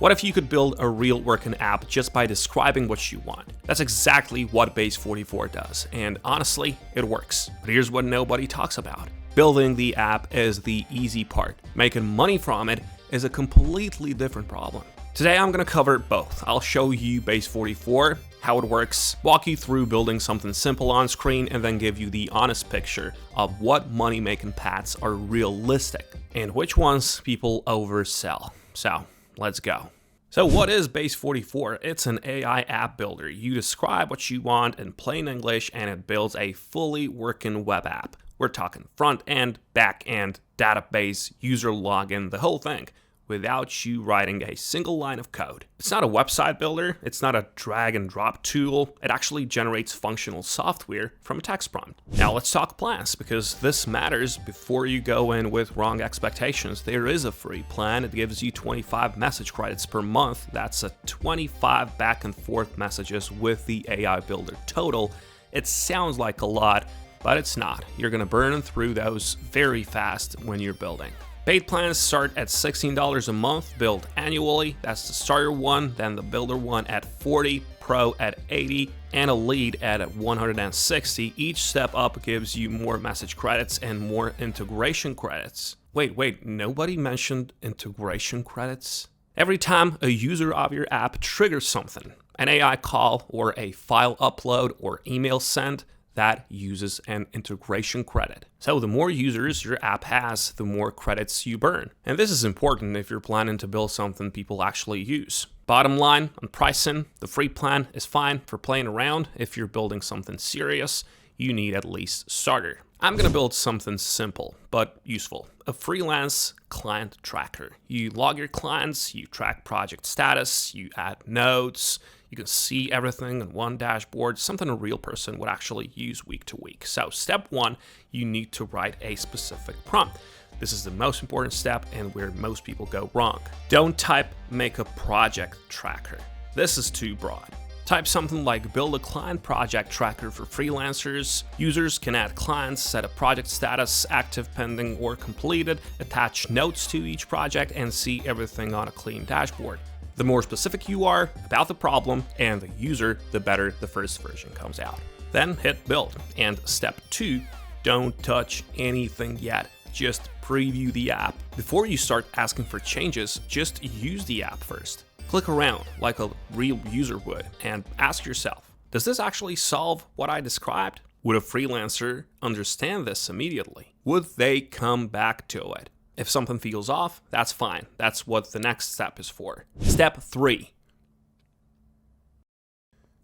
What if you could build a real working app just by describing what you want? That's exactly what Base44 does, and honestly, it works. But here's what nobody talks about. Building the app is the easy part. Making money from it is a completely different problem. Today I'm going to cover both. I'll show you Base44, how it works, walk you through building something simple on screen, and then give you the honest picture of what money-making paths are realistic and which ones people oversell. So let's go. So what is Base44? It's an AI app builder. You describe what you want in plain English and it builds a fully working web app. We're talking front end, back end, database, user login, the whole thing, without you writing a single line of code. It's not a website builder, it's not a drag and drop tool, it actually generates functional software from a text prompt. Now let's talk plans, because this matters before you go in with wrong expectations. There is a free plan, it gives you 25 message credits per month. That's a 25 back and forth messages with the AI builder total. It sounds like a lot, but it's not. You're gonna burn through those very fast when you're building. Paid plans start at $16 a month, billed annually. That's the starter one, then the builder one at $40, pro at $80, and a lead at $160. Each step up gives you more message credits and more integration credits. Wait, nobody mentioned integration credits? Every time a user of your app triggers something, an AI call or a file upload or email send, that uses an integration credit. So the more users your app has, the more credits you burn. And this is important if you're planning to build something people actually use. Bottom line on pricing, the free plan is fine for playing around. If you're building something serious, you need at least starter. I'm gonna build something simple but useful. A freelance client tracker. You log your clients, you track project status, you add notes, you can see everything in one dashboard, something a real person would actually use week to week. So step one, you need to write a specific prompt. This is the most important step and where most people go wrong. Don't type make a project tracker. This is too broad. Type something like build a client project tracker for freelancers. Users can add clients, set a project status, active, pending, or completed, attach notes to each project, and see everything on a clean dashboard. The more specific you are about the problem and the user, the better the first version comes out. Then hit build. And step two, don't touch anything yet. Just preview the app. Before you start asking for changes, just use the app first. Click around like a real user would and ask yourself, does this actually solve what I described? Would a freelancer understand this immediately? Would they come back to it? If something feels off, that's fine. That's what the next step is for. Step 3.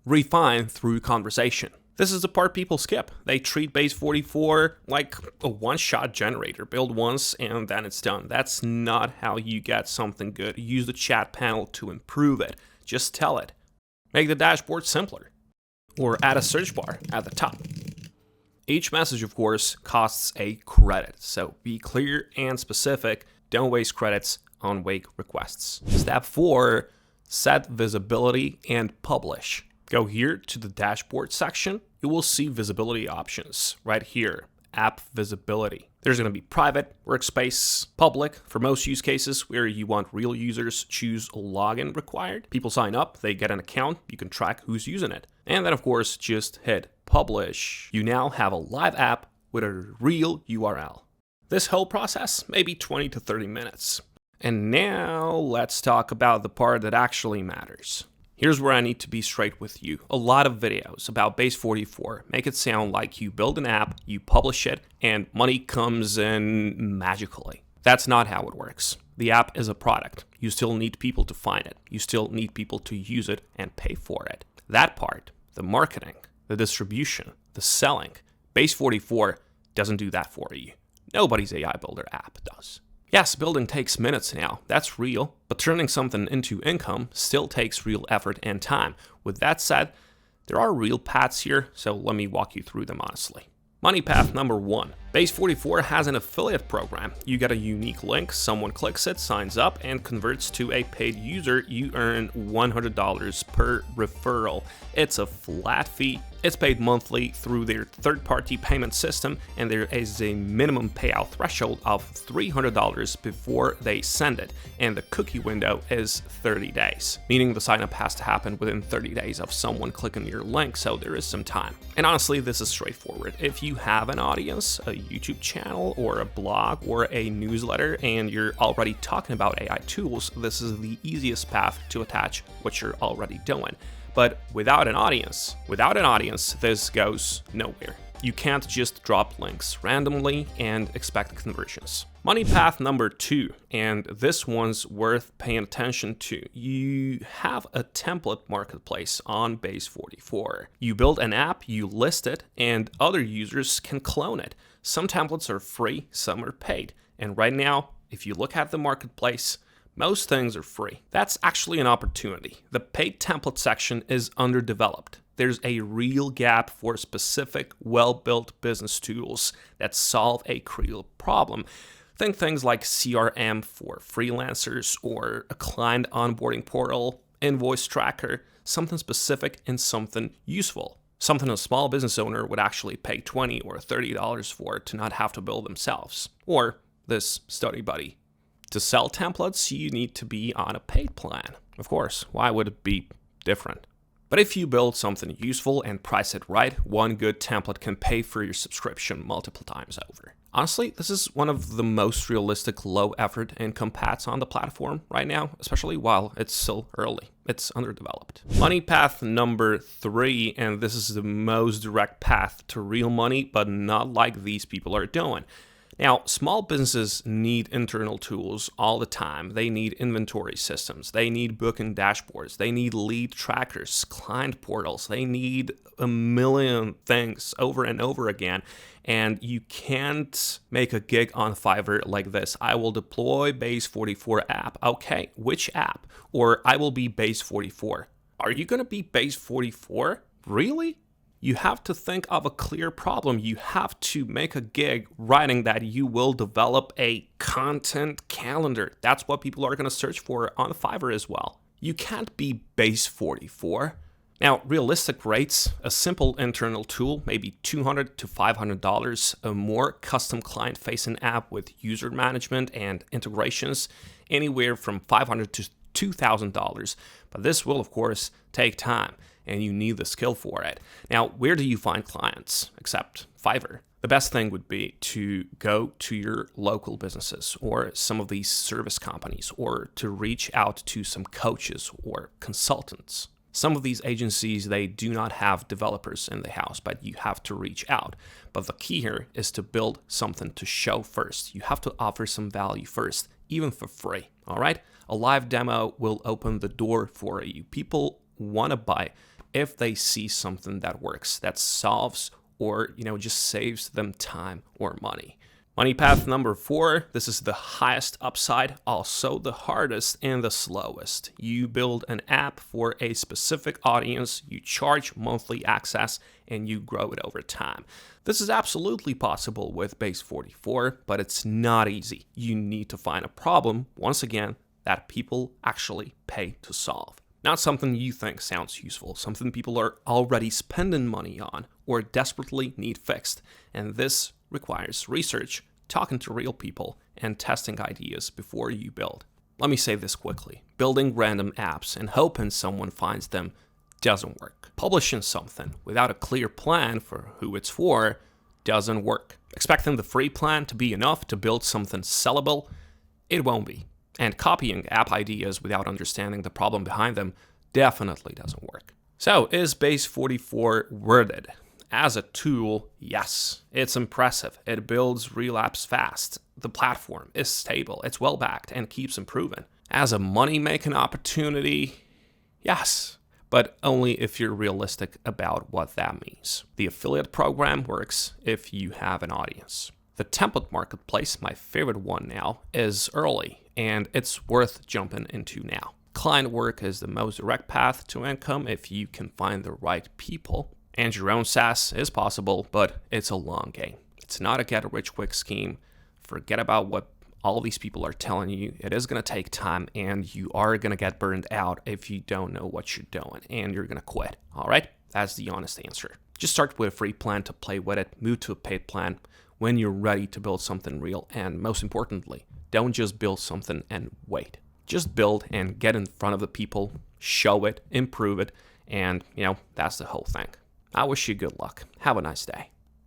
Refine through conversation. This is the part people skip. They treat Base44 like a one-shot generator. Build once and then it's done. That's not how you get something good. Use the chat panel to improve it. Just tell it. Make the dashboard simpler. Or add a search bar at the top. Each message, of course, costs a credit, so be clear and specific. Don't waste credits on vague requests. Step 4, set visibility and publish. Go here to the dashboard section. You will see visibility options right here, app visibility. There's going to be private, workspace, public. For most use cases where you want real users, choose login required. People sign up, they get an account, you can track who's using it. And then of course, just hit publish. You now have a live app with a real URL. This whole process may be 20 to 30 minutes. And now let's talk about the part that actually matters. Here's where I need to be straight with you. A lot of videos about Base44 make it sound like you build an app, you publish it, and money comes in magically. That's not how it works. The app is a product. You still need people to find it. You still need people to use it and pay for it. That part, the marketing, the distribution, the selling, Base44 doesn't do that for you. Nobody's AI builder app does. Yes, building takes minutes now, that's real, but turning something into income still takes real effort and time. With that said, there are real paths here, so let me walk you through them honestly. Money path number 1. Base44 has an affiliate program. You get a unique link, someone clicks it, signs up, and converts to a paid user. You earn $100 per referral. It's a flat fee. It's paid monthly through their third-party payment system, and there is a minimum payout threshold of $300 before they send it, and the cookie window is 30 days, meaning the sign-up has to happen within 30 days of someone clicking your link, so there is some time. And honestly, this is straightforward. If you have an audience, a YouTube channel, or a blog, or a newsletter, and you're already talking about AI tools, this is the easiest path to attach what you're already doing. But without an audience, this goes nowhere. You can't just drop links randomly and expect conversions. Money path number 2, and this one's worth paying attention to. You have a template marketplace on Base44. You build an app, you list it, and other users can clone it. Some templates are free, some are paid. And right now, if you look at the marketplace, most things are free. That's actually an opportunity. The paid template section is underdeveloped. There's a real gap for specific, well-built business tools that solve a real problem. Think things like CRM for freelancers or a client onboarding portal, invoice tracker, something specific and something useful. Something a small business owner would actually pay $20 or $30 for to not have to build themselves. Or this study buddy. To sell templates, you need to be on a paid plan. Of course, why would it be different? But if you build something useful and price it right, one good template can pay for your subscription multiple times over. Honestly, this is one of the most realistic low-effort income paths on the platform right now, especially while it's still early. It's underdeveloped. Money path number 3, and this is the most direct path to real money, but not like these people are doing. Now, small businesses need internal tools all the time. They need inventory systems. They need booking dashboards. They need lead trackers, client portals. They need a million things over and over again. And you can't make a gig on Fiverr like this. I will deploy Base44 app. Okay, which app? Or I will be Base44. Are you going to be Base44? Really? You have to think of a clear problem. You have to make a gig writing that you will develop a content calendar. That's what people are going to search for on Fiverr as well. You can't be Base44. Now, realistic rates, a simple internal tool, maybe $200 to $500, a more custom client-facing app with user management and integrations, anywhere from $500 to $2,000. But this will, of course, take time, and you need the skill for it. Now, where do you find clients except Fiverr? The best thing would be to go to your local businesses or some of these service companies, or to reach out to some coaches or consultants. Some of these agencies, they do not have developers in the house, but you have to reach out. But the key here is to build something to show first. You have to offer some value first, even for free, all right? A live demo will open the door for you. People want to buy if they see something that works, that solves or, just saves them time or money. Money path number 4, this is the highest upside, also the hardest and the slowest. You build an app for a specific audience, you charge monthly access, and you grow it over time. This is absolutely possible with Base44, but it's not easy. You need to find a problem, once again, that people actually pay to solve. Not something you think sounds useful, something people are already spending money on or desperately need fixed. And this requires research, talking to real people, and testing ideas before you build. Let me say this quickly. Building random apps and hoping someone finds them doesn't work. Publishing something without a clear plan for who it's for doesn't work. Expecting the free plan to be enough to build something sellable, it won't be. And copying app ideas without understanding the problem behind them definitely doesn't work. So, is Base44 worth it? As a tool, yes, it's impressive. It builds real apps fast. The platform is stable, it's well-backed, and keeps improving. As a money-making opportunity, yes, but only if you're realistic about what that means. The affiliate program works if you have an audience. The template marketplace, my favorite one now, is early, and it's worth jumping into now. Client work is the most direct path to income if you can find the right people. And your own SaaS is possible, but it's a long game. It's not a get-rich-quick scheme. Forget about what all these people are telling you. It is going to take time, and you are going to get burned out if you don't know what you're doing, and you're going to quit. All right? That's the honest answer. Just start with a free plan to play with it, move to a paid plan when you're ready to build something real, and most importantly, don't just build something and wait. Just build and get in front of the people, show it, improve it, and that's the whole thing. I wish you good luck. Have a nice day.